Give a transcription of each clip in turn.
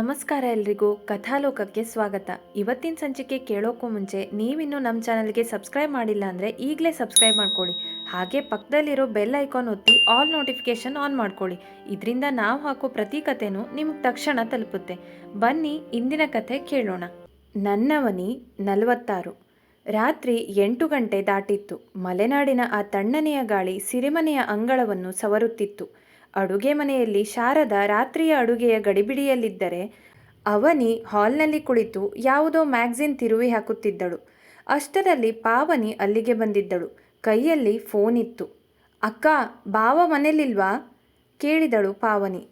ನಮಸ್ಕಾರ ಎಲ್ರಿಗೂ ಕಥಾಲೋಕಕ್ಕೆ ಸ್ವಾಗತ. ಇವತ್ತಿನ ಸಂಚಿಕೆ ಕೇಳೋಕ್ಕೂ ಮುಂಚೆ ನೀವಿನ್ನೂ ನಮ್ಮ ಚಾನಲ್ಗೆ ಸಬ್ಸ್ಕ್ರೈಬ್ ಮಾಡಿಲ್ಲ ಅಂದರೆ ಈಗಲೇ ಸಬ್ಸ್ಕ್ರೈಬ್ ಮಾಡ್ಕೊಳ್ಳಿ. ಹಾಗೆ ಪಕ್ಕದಲ್ಲಿರೋ ಬೆಲ್ ಐಕಾನ್ ಒತ್ತಿ ಆಲ್ ನೋಟಿಫಿಕೇಷನ್ ಆನ್ ಮಾಡ್ಕೊಳ್ಳಿ. ಇದರಿಂದ ನಾವು ಹಾಕೋ ಪ್ರತಿ ಕಥೆನೂ ನಿಮಗೆ ತಕ್ಷಣ ತಲುಪುತ್ತೆ. ಬನ್ನಿ ಇಂದಿನ ಕಥೆ ಕೇಳೋಣ. ನನ್ನವನಿ 46. ರಾತ್ರಿ 8 ಗಂಟೆ ದಾಟಿತ್ತು. ಮಲೆನಾಡಿನ ಆ ತಣ್ಣನೆಯ ಗಾಳಿ ಸಿರಿಮನೆಯ ಅಂಗಳವನ್ನು ಸವರುತ್ತಿತ್ತು. ಅಡುಗೆ ಮನೆಯಲ್ಲಿ ಶಾರದಾ ರಾತ್ರಿಯ ಅಡುಗೆಯ ಗಡಿಬಿಡಿಯಲ್ಲಿದ್ದರೆ ಅವನಿ ಹಾಲ್ನಲ್ಲಿ ಕುಳಿತು ಯಾವುದೋ ಮ್ಯಾಗ್ಝಿನ್ ತಿರುವಿ ಹಾಕುತ್ತಿದ್ದಳು. ಅಷ್ಟರಲ್ಲಿ ಪಾವನಿ ಅಲ್ಲಿಗೆ ಬಂದಿದ್ದಳು. ಕೈಯಲ್ಲಿ ಫೋನ್ ಇತ್ತು. ಅಕ್ಕ, ಬಾವ ಮನೇಲಿಲ್ವಾ ಕೇಳಿದಳು ಪಾವನಿ.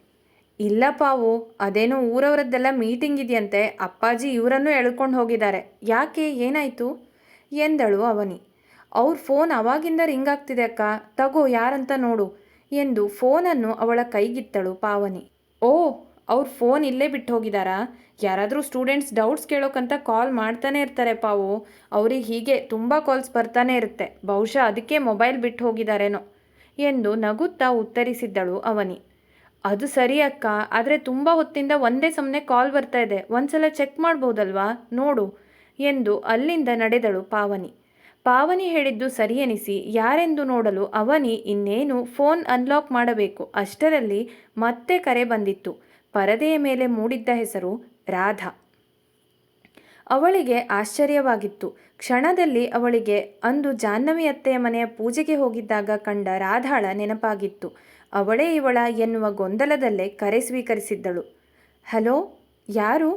ಇಲ್ಲ ಪಾವು, ಅದೇನೋ ಊರವರದ್ದೆಲ್ಲ ಮೀಟಿಂಗ್ ಇದೆಯಂತೆ, ಅಪ್ಪಾಜಿ ಇವರನ್ನೂ ಎಳ್ಕೊಂಡು ಹೋಗಿದ್ದಾರೆ. ಯಾಕೆ, ಏನಾಯಿತು ಎಂದಳು ಅವನಿ. ಅವ್ರ ಫೋನ್ ಅವಾಗಿಂದ ರಿಂಗ್ ಆಗ್ತಿದೆ ಅಕ್ಕ, ತಗೋ ಯಾರಂತ ನೋಡು ಎಂದು ಫೋನನ್ನು ಅವಳ ಕೈಗಿತ್ತಳು ಪಾವನಿ. ಓ, ಅವ್ರ ಫೋನ್ ಇಲ್ಲೇ ಬಿಟ್ಟು ಹೋಗಿದ್ದಾರಾ? ಯಾರಾದರೂ ಸ್ಟೂಡೆಂಟ್ಸ್ ಡೌಟ್ಸ್ ಕೇಳೋಕ್ಕಂತ ಕಾಲ್ ಮಾಡ್ತಾನೆ ಇರ್ತಾರೆ ಪಾವು. ಅವ್ರಿಗೆ ಹೀಗೆ ತುಂಬ ಕಾಲ್ಸ್ ಬರ್ತಾನೆ ಇರುತ್ತೆ, ಬಹುಶಃ ಅದಕ್ಕೆ ಮೊಬೈಲ್ ಬಿಟ್ಟು ಹೋಗಿದ್ದಾರೇನೋ ಎಂದು ನಗುತ್ತಾ ಉತ್ತರಿಸಿದ್ದಳು ಅವನಿ. ಅದು ಸರಿ ಅಕ್ಕ, ಆದರೆ ತುಂಬ ಹೊತ್ತಿಂದ ಒಂದೇ ಸಮನೆ ಕಾಲ್ ಬರ್ತಾ ಇದೆ, ಒಂದ್ಸಲ ಚೆಕ್ ಮಾಡ್ಬೋದಲ್ವಾ, ನೋಡು ಎಂದು ಅಲ್ಲಿಂದ ನಡೆದಳು ಪಾವನಿ. ಪಾವನಿ ಹೇಳಿದ್ದು ಸರಿ ಎನಿಸಿ ಯಾರೆಂದು ನೋಡಲು ಅವನಿ ಇನ್ನೇನು ಫೋನ್ ಅನ್ಲಾಕ್ ಮಾಡಬೇಕು. ಅಷ್ಟರಲ್ಲಿ ಮತ್ತೆ ಕರೆ ಬಂದಿತ್ತು. ಪರದೆಯ ಮೇಲೆ ಮೂಡಿದ್ದ ಹೆಸರು ರಾಧಾ. ಅವಳಿಗೆ ಆಶ್ಚರ್ಯವಾಗಿತ್ತು. ಕ್ಷಣದಲ್ಲಿ ಅವಳಿಗೆ ಅಂದು ಜಾಹ್ನವಿ ಅತ್ತೆಯ ಮನೆಯ ಪೂಜೆಗೆ ಹೋಗಿದ್ದಾಗ ಕಂಡ ರಾಧಾಳ ನೆನಪಾಗಿತ್ತು. ಅವಳೇ ಇವಳ ಎನ್ನುವ ಗೊಂದಲದಲ್ಲೇ ಕರೆ ಸ್ವೀಕರಿಸಿದ್ದಳು. ಹಲೋ, ಯಾರು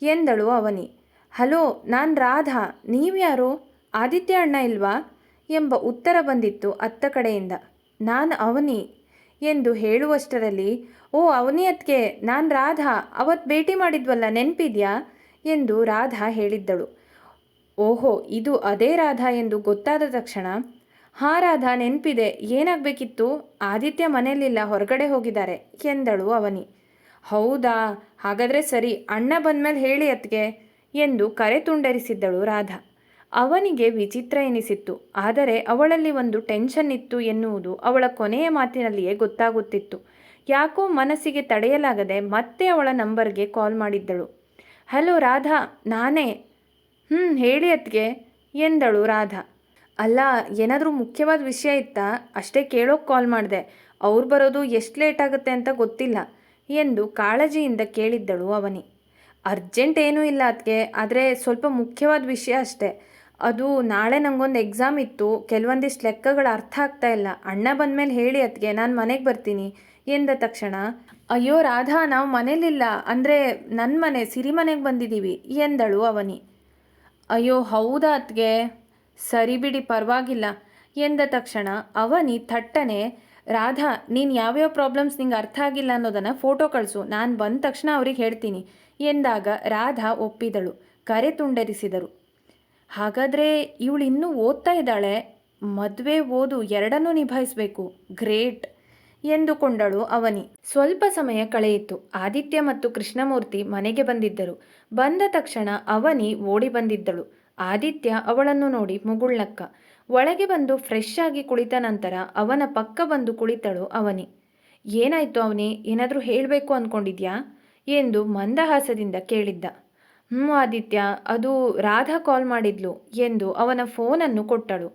ಎಂದಳು ಅವನಿ. ಹಲೋ, ನಾನು ರಾಧಾ, ನೀವ್ಯಾರು? ಆದಿತ್ಯ ಅಣ್ಣ ಇಲ್ವಾ ಎಂಬ ಉತ್ತರ ಬಂದಿತ್ತು ಅತ್ತ ಕಡೆಯಿಂದ. ನಾನು ಅವನಿ ಎಂದು ಹೇಳುವಷ್ಟರಲ್ಲಿ, ಓ ಅವನಿ ಅತ್ಗೆ, ನಾನು ರಾಧಾ, ಅವತ್ತು ಭೇಟಿ ಮಾಡಿದ್ವಲ್ಲ, ನೆನಪಿದ್ಯಾ ಎಂದು ರಾಧಾ ಹೇಳಿದ್ದಳು. ಓಹೋ, ಇದು ಅದೇ ರಾಧಾ ಎಂದು ಗೊತ್ತಾದ ತಕ್ಷಣ, ಹಾಂ ರಾಧಾ ನೆನಪಿದೆ, ಏನಾಗಬೇಕಿತ್ತು? ಆದಿತ್ಯ ಮನೆಯಲ್ಲಿಲ್ಲ, ಹೊರಗಡೆ ಹೋಗಿದ್ದಾರೆ ಎಂದಳು ಅವನಿ. ಹೌದಾ, ಹಾಗಾದರೆ ಸರಿ, ಅಣ್ಣ ಬಂದಮೇಲೆ ಹೇಳಿ ಅತ್ಗೆ ಎಂದು ಕರೆ ತುಂಡರಿಸಿದ್ದಳು ರಾಧಾ. ಅವನಿಗೆ ವಿಚಿತ್ರ ಎನಿಸಿತ್ತು, ಆದರೆ ಅವಳಲ್ಲಿ ಒಂದು ಟೆನ್ಷನ್ ಇತ್ತು ಎನ್ನುವುದು ಅವಳ ಕೊನೆಯ ಮಾತಿನಲ್ಲಿಯೇ ಗೊತ್ತಾಗುತ್ತಿತ್ತು. ಯಾಕೋ ಮನಸ್ಸಿಗೆ ತಡೆಯಲಾಗದೆ ಮತ್ತೆ ಅವಳ ನಂಬರ್ಗೆ ಕಾಲ್ ಮಾಡಿದ್ದಳು. ಹಲೋ ರಾಧಾ, ನಾನೇ. ಹೇಳಿ ಅತ್ಗೆ ಎಂದಳು ರಾಧಾ. ಅಲ್ಲ, ಏನಾದರೂ ಮುಖ್ಯವಾದ ವಿಷಯ ಇತ್ತಾ? ಅಷ್ಟೇ ಕೇಳೋಕೆ ಕಾಲ್ ಮಾಡಿದೆ. ಅವ್ರು ಬರೋದು ಎಷ್ಟು ಲೇಟ್ ಆಗುತ್ತೆ ಅಂತ ಗೊತ್ತಿಲ್ಲ ಎಂದು ಕಾಳಜಿಯಿಂದ ಕೇಳಿದ್ದಳು ಅವನಿ. ಅರ್ಜೆಂಟ್ ಏನೂ ಇಲ್ಲ ಅತ್ಗೆ, ಆದರೆ ಸ್ವಲ್ಪ ಮುಖ್ಯವಾದ ವಿಷಯ ಅಷ್ಟೇ. ಅದು ನಾಳೆ ನನಗೊಂದು ಎಕ್ಸಾಮ್ ಇತ್ತು, ಕೆಲವೊಂದಿಷ್ಟು ಲೆಕ್ಕಗಳು ಅರ್ಥ ಆಗ್ತಾ ಇಲ್ಲ. ಅಣ್ಣ ಬಂದಮೇಲೆ ಹೇಳಿ ಅತ್ಗೆ, ನಾನು ಮನೆಗೆ ಬರ್ತೀನಿ ಎಂದ ತಕ್ಷಣ, ಅಯ್ಯೋ ರಾಧಾ, ನಾವು ಮನೇಲಿಲ್ಲ, ಅಂದರೆ ನನ್ನ ಮನೆ ಸಿರಿಮನೆಗೆ ಬಂದಿದ್ದೀವಿ ಎಂದಳು ಅವನಿ. ಅಯ್ಯೋ ಹೌದಾ ಅತ್ಗೆ, ಸರಿ ಬಿಡಿ, ಪರವಾಗಿಲ್ಲ ಎಂದ ತಕ್ಷಣ ಅವನಿ ಥಟ್ಟನೆ, ರಾಧಾ, ನೀನು ಯಾವ್ಯಾವ ಪ್ರಾಬ್ಲಮ್ಸ್ ನಿಂಗೆ ಅರ್ಥ ಆಗಿಲ್ಲ ಅನ್ನೋದನ್ನು ಫೋಟೋ ಕಳಿಸು, ನಾನು ಬಂದ ತಕ್ಷಣ ಅವ್ರಿಗೆ ಹೇಳ್ತೀನಿ ಎಂದಾಗ ರಾಧಾ ಒಪ್ಪಿದಳು. ಕರೆ ತುಂಡರಿಸಿದರು. ಹಾಗಾದರೆ ಇವಳು ಇನ್ನೂ ಓದ್ತಾ ಇದ್ದಾಳೆ, ಮದುವೆ ಓದು ಎರಡನ್ನೂ ನಿಭಾಯಿಸಬೇಕು, ಗ್ರೇಟ್ ಎಂದುಕೊಂಡಳು ಅವನಿ. ಸ್ವಲ್ಪ ಸಮಯ ಕಳೆಯಿತು. ಆದಿತ್ಯ ಮತ್ತು ಕೃಷ್ಣಮೂರ್ತಿ ಮನೆಗೆ ಬಂದಿದ್ದರು. ಬಂದ ತಕ್ಷಣ ಅವನಿ ಓಡಿ ಬಂದಿದ್ದಳು. ಆದಿತ್ಯ ಅವಳನ್ನು ನೋಡಿ ಮುಗುಳ್ನಕ್ಕ. ಒಳಗೆ ಬಂದು ಫ್ರೆಶ್ ಆಗಿ ಕುಳಿತ ನಂತರ ಅವನ ಪಕ್ಕ ಬಂದು ಕುಳಿತಳು ಅವನಿ. ಏನಾಯ್ತು ಅವನಿ, ಏನಾದರೂ ಹೇಳಬೇಕು ಅಂದ್ಕೊಂಡಿದ್ಯಾ ಎಂದು ಮಂದಹಾಸದಿಂದ ಕೇಳಿದ್ದ. ಆದಿತ್ಯ, ಅದು ರಾಧಾ ಕಾಲ್ ಮಾಡಿದ್ಲು ಎಂದು ಅವನ ಫೋನನ್ನು ಕೊಟ್ಟಳು.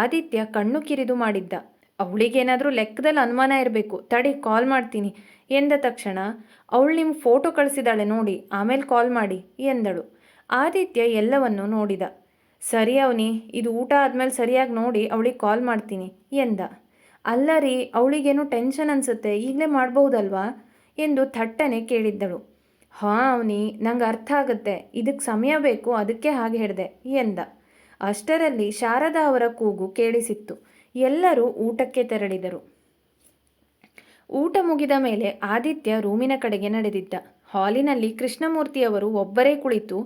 ಆದಿತ್ಯ ಕಣ್ಣು ಕಿರಿದು ಮಾಡಿದ್ದ. ಅವಳಿಗೇನಾದರೂ ಲೆಕ್ಕದಲ್ಲಿ ಅನುಮಾನ ಇರಬೇಕು, ತಡಿ ಕಾಲ್ ಮಾಡ್ತೀನಿ ಎಂದ ತಕ್ಷಣ, ಅವಳು ನಿಮ್ಮ ಫೋಟೋ ಕಳಿಸಿದಾಳೆ ನೋಡಿ, ಆಮೇಲೆ ಕಾಲ್ ಮಾಡಿ ಎಂದಳು. ಆದಿತ್ಯ ಎಲ್ಲವನ್ನು ನೋಡಿದ. ಸರಿ ಅವನಿ, ಇದು ಊಟ ಆದಮೇಲೆ ಸರಿಯಾಗಿ ನೋಡಿ ಅವಳಿಗೆ ಕಾಲ್ ಮಾಡ್ತೀನಿ ಎಂದ. ಅಲ್ಲ ರೀ, ಅವಳಿಗೇನು ಟೆನ್ಷನ್ ಅನಿಸುತ್ತೆ, ಈಗಲೇ ಮಾಡಬಹುದಲ್ವಾ ಎಂದು ಥಟ್ಟನೆ ಕೇಳಿದ್ದಳು. ಹಾಂ ಅವನಿ, ನಂಗೆ ಅರ್ಥ ಆಗುತ್ತೆ, ಇದಕ್ಕೆ ಸಮಯ ಬೇಕು, ಅದಕ್ಕೆ ಹಾಗೆ ಹೇಳಿದೆ ಎಂದ. ಅಷ್ಟರಲ್ಲಿ ಶಾರದಾ ಅವರ ಕೂಗು ಕೇಳಿಸಿತ್ತು. ಎಲ್ಲರೂ ಊಟಕ್ಕೆ ತೆರಳಿದರು. ಊಟ ಮುಗಿದ ಮೇಲೆ ಆದಿತ್ಯ ರೂಮಿನ ಕಡೆಗೆ ನಡೆದಿದ್ದ. ಹಾಲಿನಲ್ಲಿ ಕೃಷ್ಣಮೂರ್ತಿಯವರು ಒಬ್ಬರೇ ಕುಳಿತು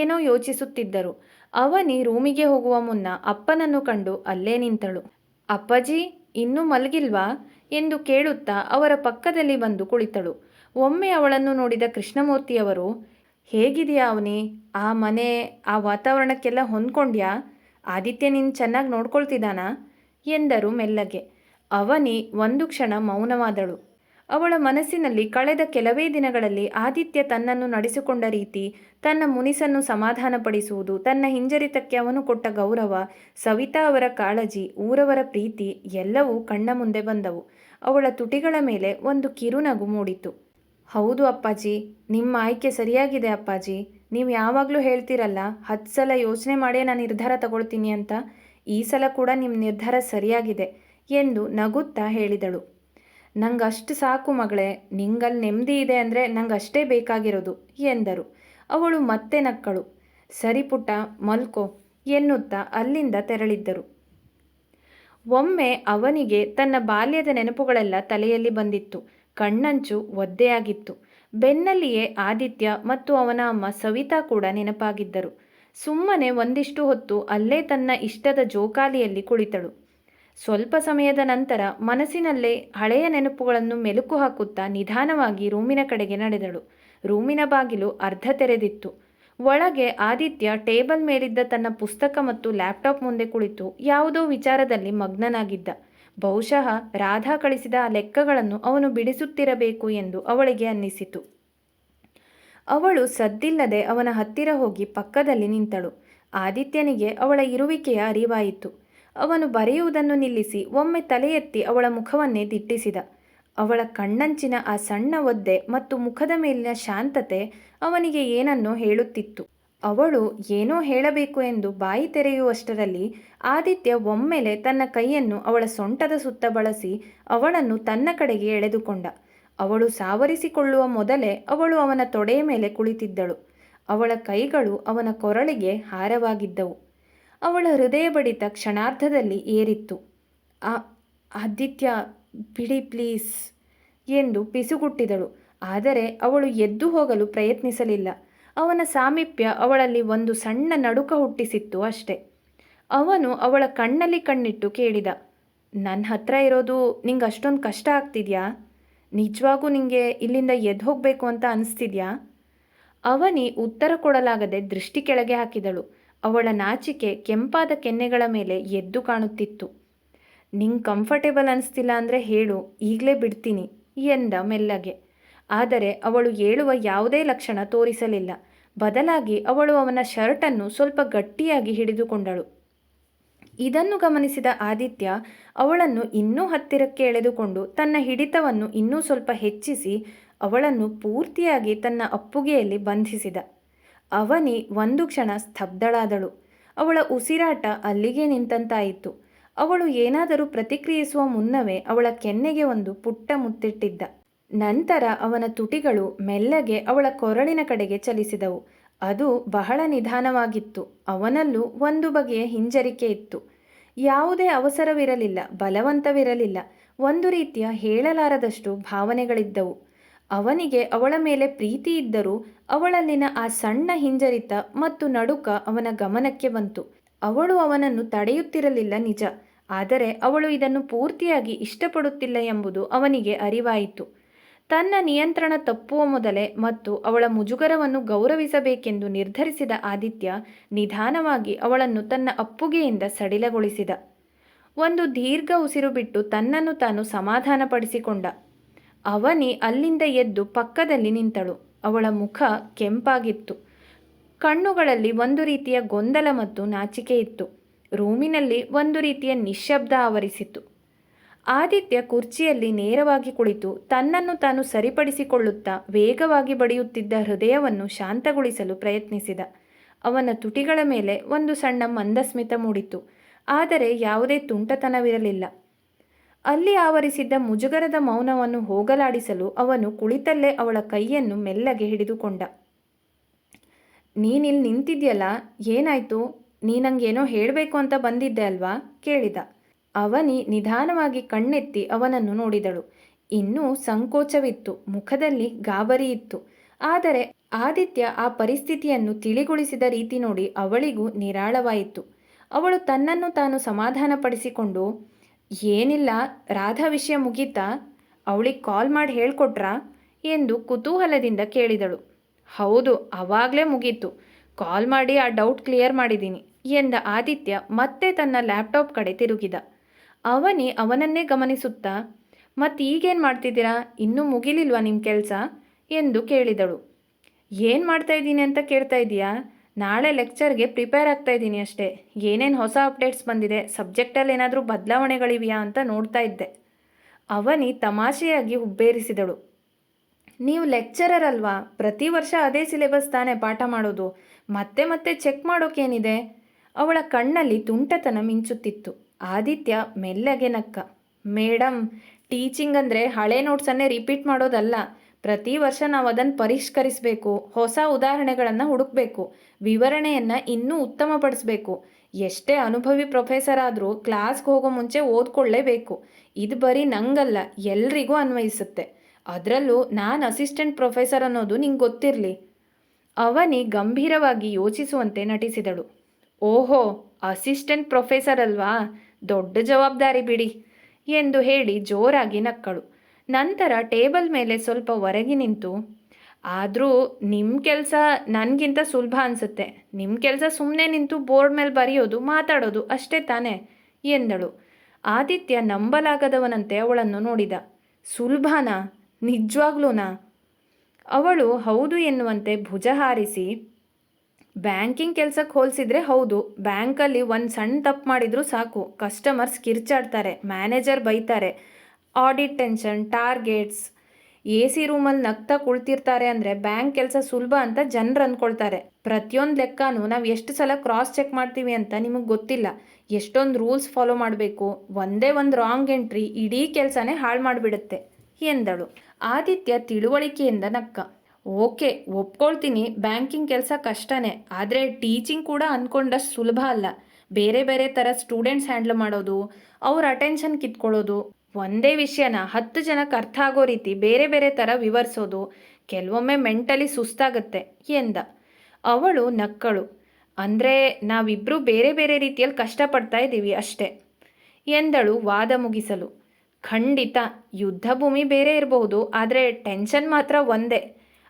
ಏನೋ ಯೋಚಿಸುತ್ತಿದ್ದರು. ಅವನಿ ರೂಮಿಗೆ ಹೋಗುವ ಮುನ್ನ ಅಪ್ಪನನ್ನು ಕಂಡು ಅಲ್ಲೇ ನಿಂತಳು. ಅಪ್ಪಾಜಿ ಇನ್ನೂ ಮಲಗಿಲ್ವಾ ಎಂದು ಕೇಳುತ್ತಾ ಅವರ ಪಕ್ಕದಲ್ಲಿ ಬಂದು ಕುಳಿತಳು. ಒಮ್ಮೆ ಅವಳನ್ನು ನೋಡಿದ ಕೃಷ್ಣಮೂರ್ತಿಯವರು, ಹೇಗಿದೆಯಾ ಅವನಿ, ಆ ಮನೆ, ಆ ವಾತಾವರಣಕ್ಕೆಲ್ಲ ಹೊಂದ್ಕೊಂಡ್ಯಾ? ಆದಿತ್ಯ ನಿನ್ನ ಚೆನ್ನಾಗಿ ನೋಡ್ಕೊಳ್ತಿದ್ದಾನಾ ಎಂದರು ಮೆಲ್ಲಗೆ. ಅವನಿ ಒಂದು ಕ್ಷಣ ಮೌನವಾದಳು. ಅವಳ ಮನಸ್ಸಿನಲ್ಲಿ ಕಳೆದ ಕೆಲವೇ ದಿನಗಳಲ್ಲಿ ಆದಿತ್ಯ ತನ್ನನ್ನು ನಡೆಸಿಕೊಂಡ ರೀತಿ, ತನ್ನ ಮುನಿಸನ್ನು ಸಮಾಧಾನಪಡಿಸುವುದು, ತನ್ನ ಹಿಂಜರಿತಕ್ಕೆ ಅವನು ಕೊಟ್ಟ ಗೌರವ, ಸವಿತಾ ಅವರ ಕಾಳಜಿ, ಊರವರ ಪ್ರೀತಿ ಎಲ್ಲವೂ ಕಣ್ಣ ಮುಂದೆ ಬಂದವು. ಅವಳ ತುಟಿಗಳ ಮೇಲೆ ಒಂದು ಕಿರುನಗು ಮೂಡಿತು. ಹೌದು ಅಪ್ಪಾಜಿ, ನಿಮ್ಮ ಆಯ್ಕೆ ಸರಿಯಾಗಿದೆ ಅಪ್ಪಾಜಿ. ನೀವು ಯಾವಾಗಲೂ ಹೇಳ್ತೀರಲ್ಲ, 10 ಸಲ ಯೋಚನೆ ಮಾಡೇ ನಾನು ನಿರ್ಧಾರ ತಗೊಳ್ತೀನಿ ಅಂತ. ಈ ಸಲ ಕೂಡ ನಿಮ್ಮ ನಿರ್ಧಾರ ಸರಿಯಾಗಿದೆ ಎಂದು ನಗುತ್ತಾ ಹೇಳಿದಳು. ನಂಗಷ್ಟು ಸಾಕು ಮಗಳೇ, ನಿಂಗಲ್ಲಿ ನೆಮ್ಮದಿ ಇದೆ ಅಂದರೆ ನಂಗಷ್ಟೇ ಬೇಕಾಗಿರೋದು ಎಂದರು. ಅವಳು ಮತ್ತೆ ನಕ್ಕಳು. ಸರಿ ಪುಟ್ಟ, ಮಲ್ಕೋ ಎನ್ನುತ್ತಾ ಅಲ್ಲಿಂದ ತೆರಳಿದ್ದರು. ಒಮ್ಮೆ ಅವನಿಗೆ ತನ್ನ ಬಾಲ್ಯದ ನೆನಪುಗಳೆಲ್ಲ ತಲೆಯಲ್ಲಿ ಬಂದಿತ್ತು. ಕಣ್ಣಂಚು ಒದ್ದೆಯಾಗಿತ್ತು. ಬೆನ್ನಲ್ಲಿಯೇ ಆದಿತ್ಯ ಮತ್ತು ಅವನ ಅಮ್ಮ ಸವಿತಾ ಕೂಡ ನೆನಪಾಗಿದ್ದರು. ಸುಮ್ಮನೆ ಒಂದಿಷ್ಟು ಹೊತ್ತು ಅಲ್ಲೇ ತನ್ನ ಇಷ್ಟದ ಜೋಕಾಲಿಯಲ್ಲಿ ಕುಳಿತಳು. ಸ್ವಲ್ಪ ಸಮಯದ ನಂತರ ಮನಸ್ಸಿನಲ್ಲೇ ಹಳೆಯ ನೆನಪುಗಳನ್ನು ಮೆಲುಕು ಹಾಕುತ್ತಾ ನಿಧಾನವಾಗಿ ರೂಮಿನ ಕಡೆಗೆ ನಡೆದಳು. ರೂಮಿನ ಬಾಗಿಲು ಅರ್ಧ ತೆರೆದಿತ್ತು. ಒಳಗೆ ಆದಿತ್ಯ ಟೇಬಲ್ ಮೇಲಿದ್ದ ತನ್ನ ಪುಸ್ತಕ ಮತ್ತು ಲ್ಯಾಪ್ಟಾಪ್ ಮುಂದೆ ಕುಳಿತು ಯಾವುದೋ ವಿಚಾರದಲ್ಲಿ ಮಗ್ನನಾಗಿದ್ದ. ಬಹುಶಃ ರಾಧಾ ಕಳಿಸಿದ ಆ ಲೆಕ್ಕಗಳನ್ನು ಅವನು ಬಿಡಿಸುತ್ತಿರಬೇಕು ಎಂದು ಅವಳಿಗೆ ಅನ್ನಿಸಿತು. ಅವಳು ಸದ್ದಿಲ್ಲದೆ ಅವನ ಹತ್ತಿರ ಹೋಗಿ ಪಕ್ಕದಲ್ಲಿ ನಿಂತಳು. ಆದಿತ್ಯನಿಗೆ ಅವಳ ಇರುವಿಕೆಯ ಅರಿವಾಯಿತು. ಅವನು ಬರೆಯುವುದನ್ನು ನಿಲ್ಲಿಸಿ ಒಮ್ಮೆ ತಲೆ ಎತ್ತಿ ಅವಳ ಮುಖವನ್ನೇ ದಿಟ್ಟಿಸಿದ. ಅವಳ ಕಣ್ಣಂಚಿನ ಆ ಸಣ್ಣ ಒದ್ದೆ ಮತ್ತು ಮುಖದ ಮೇಲಿನ ಶಾಂತತೆ ಅವನಿಗೆ ಏನನ್ನೋ ಹೇಳುತ್ತಿತ್ತು. ಅವಳು ಏನೋ ಹೇಳಬೇಕು ಎಂದು ಬಾಯಿ ತೆರೆಯುವಷ್ಟರಲ್ಲಿ ಆದಿತ್ಯ ಒಮ್ಮೆಲೆ ತನ್ನ ಕೈಯನ್ನು ಅವಳ ಸೊಂಟದ ಸುತ್ತ ಬಳಸಿ ಅವಳನ್ನು ತನ್ನ ಕಡೆಗೆ ಎಳೆದುಕೊಂಡ. ಅವಳು ಸಾವರಿಸಿಕೊಳ್ಳುವ ಮೊದಲೇ ಅವಳು ಅವನ ತೊಡೆಯ ಮೇಲೆ ಕುಳಿತಿದ್ದಳು. ಅವಳ ಕೈಗಳು ಅವನ ಕೊರಳಿಗೆ ಹಾರವಾಗಿದ್ದವು. ಅವಳ ಹೃದಯ ಬಡಿತ ಕ್ಷಣಾರ್ಧದಲ್ಲಿ ಏರಿತ್ತು. ಆದಿತ್ಯ, ಬಿಡಿ ಪ್ಲೀಸ್ ಎಂದು ಪಿಸುಗುಟ್ಟಿದಳು. ಆದರೆ ಅವಳು ಎದ್ದು ಹೋಗಲು ಪ್ರಯತ್ನಿಸಲಿಲ್ಲ. ಅವನ ಸಾಮೀಪ್ಯ ಅವಳಲ್ಲಿ ಒಂದು ಸಣ್ಣ ನಡುಕ ಹುಟ್ಟಿಸಿತ್ತು ಅಷ್ಟೆ. ಅವನು ಅವಳ ಕಣ್ಣಲ್ಲಿ ಕಣ್ಣಿಟ್ಟು ಕೇಳಿದ, ನನ್ನ ಹತ್ರ ಇರೋದು ನಿಂಗೆ ಅಷ್ಟೊಂದು ಕಷ್ಟ ಆಗ್ತಿದ್ಯಾ? ನಿಜವಾಗೂ ನಿಂಗೆ ಇಲ್ಲಿಂದ ಎದ್ದು ಹೋಗಬೇಕು ಅಂತ ಅನಿಸ್ತಿದ್ಯಾ? ಅವನಿ ಉತ್ತರ ಕೊಡಲಾಗದೆ ದೃಷ್ಟಿ ಕೆಳಗೆ ಹಾಕಿದಳು. ಅವಳ ನಾಚಿಕೆ ಕೆಂಪಾದ ಕೆನ್ನೆಗಳ ಮೇಲೆ ಎದ್ದು ಕಾಣುತ್ತಿತ್ತು. ನಿಂಗೆ ಕಂಫರ್ಟೇಬಲ್ ಅನಿಸ್ತಿಲ್ಲ ಅಂದರೆ ಹೇಳು, ಈಗಲೇ ಬಿಡ್ತೀನಿ ಎಂದ ಮೆಲ್ಲಗೆ. ಆದರೆ ಅವಳು ಹೇಳುವ ಯಾವುದೇ ಲಕ್ಷಣ ತೋರಿಸಲಿಲ್ಲ. ಬದಲಾಗಿ ಅವಳು ಅವನ ಶರ್ಟನ್ನು ಸ್ವಲ್ಪ ಗಟ್ಟಿಯಾಗಿ ಹಿಡಿದುಕೊಂಡಳು. ಇದನ್ನು ಗಮನಿಸಿದ ಆದಿತ್ಯ ಅವಳನ್ನು ಇನ್ನೂ ಹತ್ತಿರಕ್ಕೆ ಎಳೆದುಕೊಂಡು ತನ್ನ ಹಿಡಿತವನ್ನು ಇನ್ನೂ ಸ್ವಲ್ಪ ಹೆಚ್ಚಿಸಿ ಅವಳನ್ನು ಪೂರ್ತಿಯಾಗಿ ತನ್ನ ಅಪ್ಪುಗೆಯಲ್ಲಿ ಬಂಧಿಸಿದ. ಅವನಿ ಒಂದು ಕ್ಷಣ ಸ್ತಬ್ಧಳಾದಳು. ಅವಳ ಉಸಿರಾಟ ಅಲ್ಲಿಗೆ ನಿಂತಂತಾಯಿತು. ಅವಳು ಏನಾದರೂ ಪ್ರತಿಕ್ರಿಯಿಸುವ ಮುನ್ನವೇ ಅವಳ ಕೆನ್ನೆಗೆ ಒಂದು ಪುಟ್ಟ ಮುತ್ತಿಟ್ಟಿದ್ದ. ನಂತರ ಅವನ ತುಟಿಗಳು ಮೆಲ್ಲಗೆ ಅವಳ ಕೊರಳಿನ ಕಡೆಗೆ ಚಲಿಸಿದವು. ಅದು ಬಹಳ ನಿಧಾನವಾಗಿತ್ತು. ಅವನಲ್ಲೂ ಒಂದು ಬಗೆಯ ಹಿಂಜರಿಕೆ ಇತ್ತು. ಯಾವುದೇ ಅವಸರವಿರಲಿಲ್ಲ, ಬಲವಂತವಿರಲಿಲ್ಲ. ಒಂದು ರೀತಿಯ ಹೇಳಲಾರದಷ್ಟು ಭಾವನೆಗಳಿದ್ದವು. ಅವನಿಗೆ ಅವಳ ಮೇಲೆ ಪ್ರೀತಿ ಇದ್ದರೂ ಅವಳಲ್ಲಿನ ಆ ಸಣ್ಣ ಹಿಂಜರಿತ ಮತ್ತು ನಡುಕ ಅವನ ಗಮನಕ್ಕೆ ಬಂತು. ಅವಳು ಅವನನ್ನು ತಡೆಯುತ್ತಿರಲಿಲ್ಲ ನಿಜ, ಆದರೆ ಅವಳು ಇದನ್ನು ಪೂರ್ತಿಯಾಗಿ ಇಷ್ಟಪಡುತ್ತಿಲ್ಲ ಎಂಬುದು ಅವನಿಗೆ ಅರಿವಾಯಿತು. ತನ್ನ ನಿಯಂತ್ರಣ ತಪ್ಪುವ ಮೊದಲೇ ಮತ್ತು ಅವಳ ಮುಜುಗರವನ್ನು ಗೌರವಿಸಬೇಕೆಂದು ನಿರ್ಧರಿಸಿದ ಆದಿತ್ಯ ನಿಧಾನವಾಗಿ ಅವಳನ್ನು ತನ್ನ ಅಪ್ಪುಗೆಯಿಂದ ಸಡಿಲಗೊಳಿಸಿದ. ಒಂದು ದೀರ್ಘ ಉಸಿರು ಬಿಟ್ಟು ತನ್ನನ್ನು ತಾನು ಸಮಾಧಾನಪಡಿಸಿಕೊಂಡ. ಅವನಿ ಅಲ್ಲಿಂದ ಎದ್ದು ಪಕ್ಕದಲ್ಲಿ ನಿಂತಳು. ಅವಳ ಮುಖ ಕೆಂಪಾಗಿತ್ತು. ಕಣ್ಣುಗಳಲ್ಲಿ ಒಂದು ರೀತಿಯ ಗೊಂದಲ ಮತ್ತು ನಾಚಿಕೆ ಇತ್ತು. ರೂಮಿನಲ್ಲಿ ಒಂದು ರೀತಿಯ ನಿಶ್ಶಬ್ದ ಆವರಿಸಿತು. ಆದಿತ್ಯ ಕುರ್ಚಿಯಲ್ಲಿ ನೇರವಾಗಿ ಕುಳಿತು ತನ್ನನ್ನು ತಾನು ಸರಿಪಡಿಸಿಕೊಳ್ಳುತ್ತಾ ವೇಗವಾಗಿ ಬಡಿಯುತ್ತಿದ್ದ ಹೃದಯವನ್ನು ಶಾಂತಗೊಳಿಸಲು ಪ್ರಯತ್ನಿಸಿದ. ಅವನ ತುಟಿಗಳ ಮೇಲೆ ಒಂದು ಸಣ್ಣ ಮಂದಸ್ಮಿತ ಮೂಡಿತು, ಆದರೆ ಯಾವುದೇ ತುಂಟತನವಿರಲಿಲ್ಲ. ಅಲ್ಲಿ ಆವರಿಸಿದ್ದ ಮುಜುಗರದ ಮೌನವನ್ನು ಹೋಗಲಾಡಿಸಲು ಅವನು ಕುಳಿತಲ್ಲೇ ಅವಳ ಕೈಯನ್ನು ಮೆಲ್ಲಗೆ ಹಿಡಿದುಕೊಂಡ. ನೀನಿಲ್ಲಿ ನಿಂತಿದ್ಯಲ್ಲ, ಏನಾಯ್ತು? ನೀನಂಗೇನೋ ಹೇಳಬೇಕು ಅಂತ ಬಂದಿದ್ದೆ ಅಲ್ವಾ ಕೇಳಿದ. ಅವನಿ ನಿಧಾನವಾಗಿ ಕಣ್ಣೆತ್ತಿ ಅವನನ್ನು ನೋಡಿದಳು. ಇನ್ನೂ ಸಂಕೋಚವಿತ್ತು, ಮುಖದಲ್ಲಿ ಗಾಬರಿ ಇತ್ತು. ಆದರೆ ಆದಿತ್ಯ ಆ ಪರಿಸ್ಥಿತಿಯನ್ನು ತಿಳಿಗೊಳಿಸಿದ ರೀತಿ ನೋಡಿ ಅವಳಿಗೂ ನಿರಾಳವಾಯಿತು. ಅವಳು ತನ್ನನ್ನು ತಾನು ಸಮಾಧಾನಪಡಿಸಿಕೊಂಡು, ಏನಿಲ್ಲ, ರಾಧಾ ವಿಷಯ ಮುಗೀತಾ? ಅವಳಿಗೆ ಕಾಲ್ ಮಾಡಿ ಹೇಳ್ಕೊಟ್ರಾ ಎಂದು ಕುತೂಹಲದಿಂದ ಕೇಳಿದಳು. ಹೌದು, ಆವಾಗಲೇ ಮುಗೀತು. ಕಾಲ್ ಮಾಡಿ ಆ ಡೌಟ್ ಕ್ಲಿಯರ್ ಮಾಡಿದ್ದೀನಿ ಎಂದ ಆದಿತ್ಯ ಮತ್ತೆ ತನ್ನ ಲ್ಯಾಪ್ಟಾಪ್ ಕಡೆ ತಿರುಗಿದ. ಅವನಿ ಅವನನ್ನೇ ಗಮನಿಸುತ್ತಾ, ಮತ್ತು ಈಗೇನು ಮಾಡ್ತಿದ್ದೀರಾ, ಇನ್ನೂ ಮುಗಿಲಿಲ್ವಾ ನಿಮ್ಮ ಕೆಲಸ ಎಂದು ಕೇಳಿದಳು. ಏನು ಮಾಡ್ತಾ ಇದ್ದೀನಿ ಅಂತ ಕೇಳ್ತಾ ಇದೀಯಾ? ನಾಳೆ ಲೆಕ್ಚರ್ಗೆ ಪ್ರಿಪೇರ್ ಆಗ್ತಾ ಇದ್ದೀನಿ ಅಷ್ಟೇ. ಏನೇನು ಹೊಸ ಅಪ್ಡೇಟ್ಸ್ ಬಂದಿದೆ, ಸಬ್ಜೆಕ್ಟಲ್ಲಿ ಏನಾದರೂ ಬದಲಾವಣೆಗಳಿವೆಯಾ ಅಂತ ನೋಡ್ತಾ ಇದ್ದೆ. ಅವನಿ ತಮಾಷೆಯಾಗಿ ಹುಬ್ಬೇರಿಸಿದಳು. ನೀವು ಲೆಕ್ಚರರ್ ಅಲ್ವಾ, ಪ್ರತಿ ವರ್ಷ ಅದೇ ಸಿಲೆಬಸ್ ತಾನೇ ಪಾಠ ಮಾಡೋದು, ಮತ್ತೆ ಮತ್ತೆ ಚೆಕ್ ಮಾಡೋಕೇನಿದೆ? ಅವಳ ಕಣ್ಣಲ್ಲಿ ತುಂಟತನ ಮಿಂಚುತ್ತಿತ್ತು. ಆದಿತ್ಯ ಮೆಲ್ಲಗೆ ನಕ್ಕ. ಮೇಡಮ್, ಟೀಚಿಂಗ್ ಅಂದರೆ ಹಳೆ ನೋಟ್ಸನ್ನೇ ರಿಪೀಟ್ ಮಾಡೋದಲ್ಲ. ಪ್ರತಿ ವರ್ಷ ನಾವು ಅದನ್ನು ಪರಿಷ್ಕರಿಸಬೇಕು, ಹೊಸ ಉದಾಹರಣೆಗಳನ್ನು ಹುಡುಕಬೇಕು, ವಿವರಣೆಯನ್ನು ಇನ್ನೂ ಉತ್ತಮಪಡಿಸಬೇಕು. ಎಷ್ಟೇ ಅನುಭವಿ ಪ್ರೊಫೆಸರ್ ಆದರೂ ಕ್ಲಾಸ್ಗೆ ಹೋಗೋ ಮುಂಚೆ ಓದ್ಕೊಳ್ಳೇಬೇಕು. ಇದು ಬರೀ ನಂಗಲ್ಲ, ಎಲ್ರಿಗೂ ಅನ್ವಯಿಸುತ್ತೆ. ಅದರಲ್ಲೂ ನಾನು ಅಸಿಸ್ಟೆಂಟ್ ಪ್ರೊಫೆಸರ್ ಅನ್ನೋದು ನಿಂಗೆ ಗೊತ್ತಿರಲಿ. ಅವನಿ ಗಂಭೀರವಾಗಿ ಯೋಚಿಸುವಂತೆ ನಟಿಸಿದಳು. ಓಹೋ, ಅಸಿಸ್ಟೆಂಟ್ ಪ್ರೊಫೆಸರ್ ಅಲ್ವಾ, ದೊಡ್ಡ ಜವಾಬ್ದಾರಿ ಬಿಡಿ ಎಂದು ಹೇಳಿ ಜೋರಾಗಿ ನಕ್ಕಳು. ನಂತರ ಟೇಬಲ್ ಮೇಲೆ ಸ್ವಲ್ಪ ಹೊರಗೆ ನಿಂತು, ಆದರೂ ನಿಮ್ಮ ಕೆಲಸ ನನಗಿಂತ ಸುಲಭ ಅನಿಸುತ್ತೆ. ನಿಮ್ಮ ಕೆಲಸ ಸುಮ್ಮನೆ ನಿಂತು ಬೋರ್ಡ್ ಮೇಲೆ ಬರೆಯೋದು, ಮಾತಾಡೋದು ಅಷ್ಟೇ ತಾನೇ ಎಂದಳು. ಆದಿತ್ಯ ನಂಬಲಾಗದವನಂತೆ ಅವಳನ್ನು ನೋಡಿದ. ಸುಲಭನಾ? ನಿಜವಾಗ್ಲೂನಾ? ಅವಳು ಹೌದು ಎನ್ನುವಂತೆ ಭುಜ ಹಾರಿಸಿ, ಬ್ಯಾಂಕಿಂಗ್ ಕೆಲಸಕ್ಕೆ ಹೋಲಿಸಿದ್ರೆ ಹೌದು. ಬ್ಯಾಂಕಲ್ಲಿ ಒಂದು ಸಣ್ಣ ತಪ್ಪು ಮಾಡಿದರೂ ಸಾಕು, ಕಸ್ಟಮರ್ಸ್ ಕಿರ್ಚಾಡ್ತಾರೆ, ಮ್ಯಾನೇಜರ್ ಬೈತಾರೆ, ಆಡಿಟ್ ಟೆನ್ಷನ್, ಟಾರ್ಗೆಟ್ಸ್. AC ರೂಮಲ್ಲಿ ನಗ್ತಾ ಕುಳ್ತಿರ್ತಾರೆ ಅಂದರೆ ಬ್ಯಾಂಕ್ ಕೆಲಸ ಸುಲಭ ಅಂತ ಜನರು ಅಂದ್ಕೊಳ್ತಾರೆ. ಪ್ರತಿಯೊಂದು ಲೆಕ್ಕನೂ ನಾವು ಎಷ್ಟು ಸಲ ಕ್ರಾಸ್ ಚೆಕ್ ಮಾಡ್ತೀವಿ ಅಂತ ನಿಮಗೆ ಗೊತ್ತಿಲ್ಲ. ಎಷ್ಟೊಂದು ರೂಲ್ಸ್ ಫಾಲೋ ಮಾಡಬೇಕು. ಒಂದೇ ಒಂದು ರಾಂಗ್ ಎಂಟ್ರಿ ಇಡೀ ಕೆಲಸನೇ ಹಾಳು ಮಾಡಿಬಿಡುತ್ತೆ ಎಂದಳು. ಆದಿತ್ಯ ತಿಳುವಳಿಕೆಯಿಂದ ನಕ್ಕ. ಓಕೆ, ಒಪ್ಕೊಳ್ತೀನಿ, ಬ್ಯಾಂಕಿಂಗ್ ಕೆಲಸ ಕಷ್ಟನೇ. ಆದರೆ ಟೀಚಿಂಗ್ ಕೂಡ ಅಂದ್ಕೊಂಡಷ್ಟು ಸುಲಭ ಅಲ್ಲ. ಬೇರೆ ಬೇರೆ ಥರ ಸ್ಟೂಡೆಂಟ್ಸ್ ಹ್ಯಾಂಡಲ್ ಮಾಡೋದು, ಅವ್ರ ಅಟೆನ್ಷನ್ ಕಿತ್ಕೊಳ್ಳೋದು, ಒಂದೇ ವಿಷಯನ 10 ಜನಕ್ಕೆ ಅರ್ಥ ಆಗೋ ರೀತಿ ಬೇರೆ ಬೇರೆ ಥರ ವಿವರಿಸೋದು, ಕೆಲವೊಮ್ಮೆ ಮೆಂಟಲಿ ಸುಸ್ತಾಗತ್ತೆ ಎಂದ. ಅವಳು ನಕ್ಕಳು. ಅಂದರೆ ನಾವಿಬ್ಬರೂ ಬೇರೆ ಬೇರೆ ರೀತಿಯಲ್ಲಿ ಕಷ್ಟಪಡ್ತಾ ಇದ್ದೀವಿ ಅಷ್ಟೇ ಎಂದಳು ವಾದ ಮುಗಿಸಲು. ಖಂಡಿತ, ಯುದ್ಧ ಭೂಮಿ ಬೇರೆ ಇರಬಹುದು, ಆದರೆ ಟೆನ್ಷನ್ ಮಾತ್ರ ಒಂದೇ,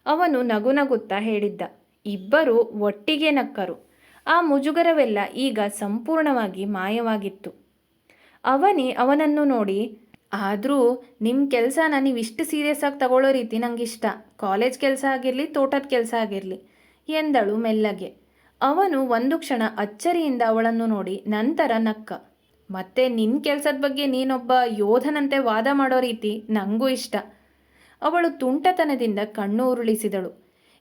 ಅವನು ನಗುನಗುತ್ತಾ ಹೇಳಿದ್ದ. ಇಬ್ಬರು ಒಟ್ಟಿಗೆ ನಕ್ಕರು. ಆ ಮುಜುಗರವೆಲ್ಲ ಈಗ ಸಂಪೂರ್ಣವಾಗಿ ಮಾಯವಾಗಿತ್ತು. ಅವನಿ ಅವನನ್ನು ನೋಡಿ, ಆದರೂ ನಿಮ್ಮ ಕೆಲಸನ ನೀವಿಷ್ಟು ಸೀರಿಯಸ್ ಆಗಿ ತಗೊಳ್ಳೋ ರೀತಿ ನನಗಿಷ್ಟ. ಕಾಲೇಜ್ ಕೆಲಸ ಆಗಿರಲಿ, ತೋಟದ ಕೆಲಸ ಆಗಿರಲಿ ಎಂದಳು ಮೆಲ್ಲಗೆ. ಅವನು ಒಂದು ಕ್ಷಣ ಅಚ್ಚರಿಯಿಂದ ಅವಳನ್ನು ನೋಡಿ ನಂತರ ನಕ್ಕ. ಮತ್ತೆ ನಿನ್ನ ಕೆಲಸದ ಬಗ್ಗೆ ನೀನೊಬ್ಬ ಯೋಧನಂತೆ ವಾದ ಮಾಡೋ ರೀತಿ ನನಗೂ ಇಷ್ಟ. ಅವಳು ತುಂಟತನದಿಂದ ಕಣ್ಣು ಉರುಳಿಸಿದಳು.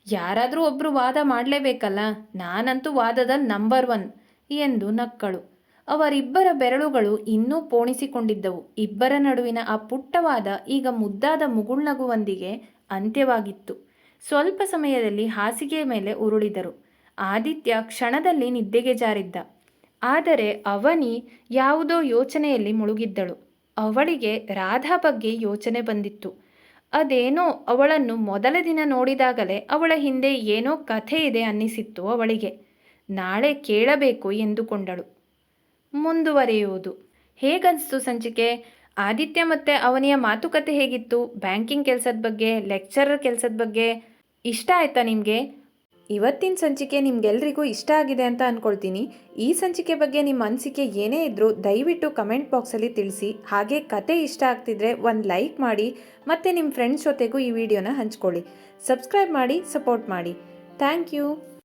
ಯಾರಾದರೂ ಒಬ್ಬರು ವಾದ ಮಾಡಲೇಬೇಕಲ್ಲ, ನಾನಂತೂ ವಾದದಲ್ಲಿ ನಂಬರ್ 1 ಎಂದು ನಕ್ಕಳು. ಅವರಿಬ್ಬರ ಬೆರಳುಗಳು ಇನ್ನೂ ಪೋಣಿಸಿಕೊಂಡಿದ್ದವು. ಇಬ್ಬರ ನಡುವಿನ ಆ ಪುಟ್ಟವಾದ ಈಗ ಮುದ್ದಾದ ಮುಗುಳ್ನಗುವೊಂದಿಗೆ ಅಂತ್ಯವಾಗಿತ್ತು. ಸ್ವಲ್ಪ ಸಮಯದಲ್ಲಿ ಹಾಸಿಗೆಯ ಮೇಲೆ ಉರುಳಿದರು. ಆದಿತ್ಯ ಕ್ಷಣದಲ್ಲಿ ನಿದ್ದೆಗೆ ಜಾರಿದ್ದ. ಆದರೆ ಅವನಿ ಯಾವುದೋ ಯೋಚನೆಯಲ್ಲಿ ಮುಳುಗಿದ್ದಳು. ಅವಳಿಗೆ ರಾಧಾ ಬಗ್ಗೆ ಯೋಚನೆ ಬಂದಿತ್ತು. ಅದೇನೋ ಅವಳನ್ನು ಮೊದಲ ದಿನ ನೋಡಿದಾಗಲೇ ಅವಳ ಹಿಂದೆ ಏನೋ ಕಥೆ ಇದೆ ಅನ್ನಿಸಿತ್ತು ಅವಳಿಗೆ. ನಾಳೆ ಕೇಳಬೇಕು ಎಂದುಕೊಂಡಳು. ಮುಂದುವರಿಯುವುದು. ಹೇಗನ್ನಿಸ್ತು ಸಂಚಿಕೆ? ಆದಿತ್ಯ ಮತ್ತು ಅವನಿಯ ಮಾತುಕತೆ ಹೇಗಿತ್ತು? ಬ್ಯಾಂಕಿಂಗ್ ಕೆಲಸದ ಬಗ್ಗೆ, ಲೆಕ್ಚರರ್ ಕೆಲಸದ ಬಗ್ಗೆ ಇಷ್ಟ ಆಯ್ತಾ ನಿಮಗೆ? ಇವತ್ತಿನ ಸಂಚಿಕೆ ನಿಮ್ಗೆಲ್ರಿಗೂ ಇಷ್ಟ ಆಗಿದೆ ಅಂತ ಅಂದ್ಕೊಳ್ತೀನಿ. ಈ ಸಂಚಿಕೆ ಬಗ್ಗೆ ನಿಮ್ಮ ಅನಿಸಿಕೆ ಏನೇ ಇದ್ದರೂ ದಯವಿಟ್ಟು ಕಮೆಂಟ್ ಬಾಕ್ಸಲ್ಲಿ ತಿಳಿಸಿ. ಹಾಗೆ ಕತೆ ಇಷ್ಟ ಆಗ್ತಿದ್ರೆ ಒಂದು ಲೈಕ್ ಮಾಡಿ ಮತ್ತು ನಿಮ್ಮ ಫ್ರೆಂಡ್ಸ್ ಜೊತೆಗೂ ಈ ವಿಡಿಯೋನ ಹಂಚ್ಕೊಳ್ಳಿ. ಸಬ್ಸ್ಕ್ರೈಬ್ ಮಾಡಿ, ಸಪೋರ್ಟ್ ಮಾಡಿ. Thank you.